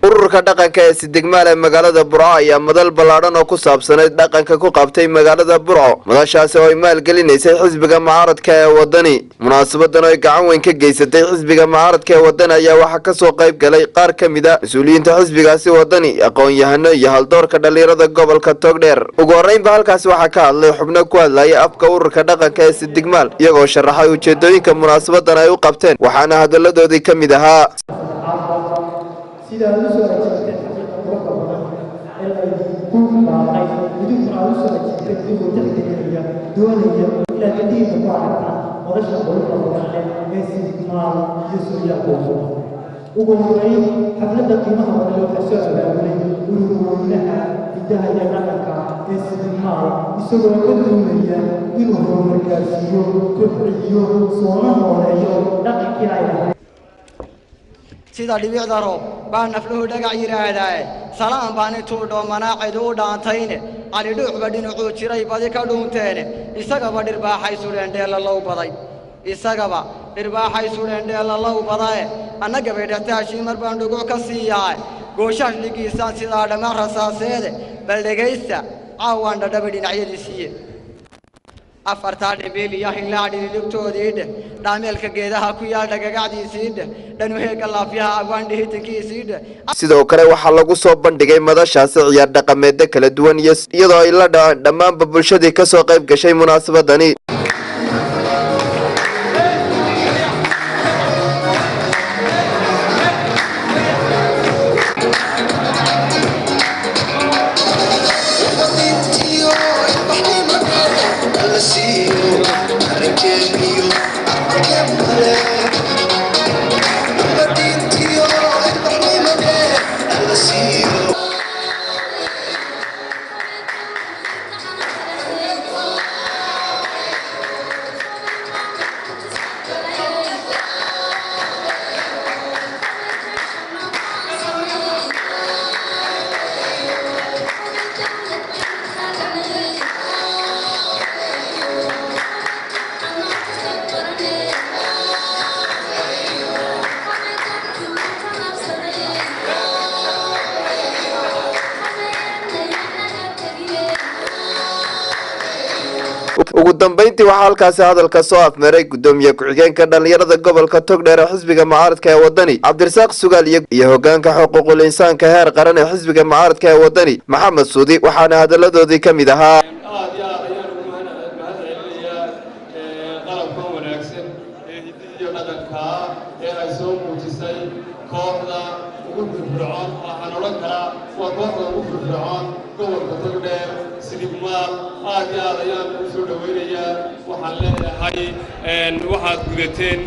ururka dhaqanka ee Sidig Maal ee Magalada Burco ayaa madal ballaaran oo ku saabsaneyd dhaqanka ku qabtay magaalada Burco madashaas oo ay maalgelinaysay xisbiga mucaaradka ee wadani munaasabadan oo ay gacan weyn ka geysatay xisbiga mucaaradka ee wadani ayaa waxa ka soo qayb galay qaar ka mid ah mas'uuliyiinta xisbigaasi wadani aqoon-yahano iyo haldoorka dhalinyarada gobolka Togdheer ugu horeynba halkaas waxa ka hadlay xubno ku hadlaya afka ururka dhaqanka ee Sidig Maal iyagoo sharaxay ujeedooyinka munaasabadan ay u qabteen waxaana hadaladoodii ka mid ahaa sida loo soo rajistay xaqiiqada badan ee ay ku baaqay miduu loo soo rajistay inuu tixgeliyo doonaya ilaa kadib ku aragta wadasha qolka badan ee Sidig Maal iyo Soomaaliya ugu horeyn xafladda qiimaha badan ee soo abaabulay ururka hidaha iyo dhaqanka ee Sidig Maal isagoo ka doonaya inuu horumarkiyo kobciyo soo nooleeyo dhaqankii ay sida dhibicda roob baan nafluhu dhagax yiraahdaa salaam baan intuu dhoomanaa u dhaantayne ali dhuuxba dhinacuu jiray badi ka dhuunteene isagaba dhirbaaxay suleendheela low baday isagaba dhirbaaxay suleendheela low baday annaga bay dhataashii mar baan dhuguc ka siiyaa gooshash dhigiisaan sidaa dhama rasaaseede bal dhagaysta caawaan dhadhabi dhinacyadiisiiye afartaa dhibil iyo hilaadhi dhigtoodiidhe dhaameelka geedaha ku yaal dhagagacdiisiidhe dhanuheega laafyaha agwaandhihitankiisiidhe sidoo kale waxaa lagu soo bandhigay madashaasi ciyaar dhaqameedyo kala duwan iyadoo ay la dhaceen dhammaanba bulshadii ka soo qayb gashay munaasabadani ugu dambeyntii waxa halkaas hadalka soo afmeeray gudoomiye ku-xigeenka dhalinyarada gobolka Togdheer ee xisbiga mucaaradka ee wadani Cabdirasaaq Sugaal iyo hoggaanka xuquuqul insaanka heer qaran ee xisbiga mucaaradka ee wadani Maxamed Suudi waxaana hadaladoodii ka mid ahaa Sidig Maal aad ayaan u soo dhaweynayaa waxaan leeyahay waxaad gudateen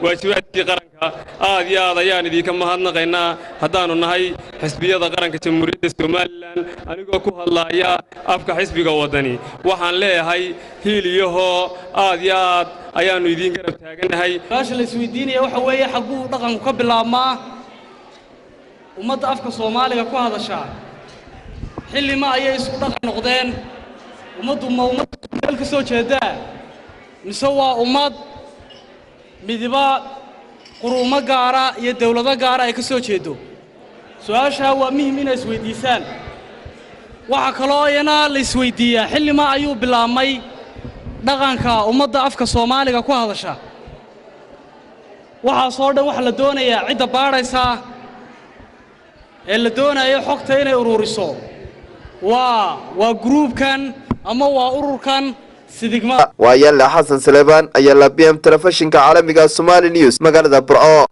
waajibaadkii qaranka aad ayaan idinka mahadnaqaynaa haddaanu nahay xisbiyada qaranka jamhuuriyadda Soomaaliland anigoo ku hadlaya afka xisbiga wadani waxaan leeyahay hiiliyaho aad ayaanu idin garab taaganahay baasha la isweydiinaya waxa weeye xaguu dhaqanku ka bilaabmaa ummadda afka Soomaaliga ku hadasha xilli ma ayay isku dhaqan noqdeen ummaddu meel ka soo jeedaa mise waa ummad midiba quruumo gaara iyo dawlado gaara ay ka soo jeedo su'aasha waa muhiim in is weydiisaan waxa kale oo iyana la isweydiiyaa xilli ma ayuu bilaabmay dhaqanka ummadda afka Soomaaliga ku hadasha waxa soo dhan wax la doonayaa cid baaraysa ee la doonayo xogta inay ururiso waa groupkan ama waa ururkan Sidig Maal Ayaanle Hassan Bii'em telefishinka caalamiga Somali News Magalada Burco.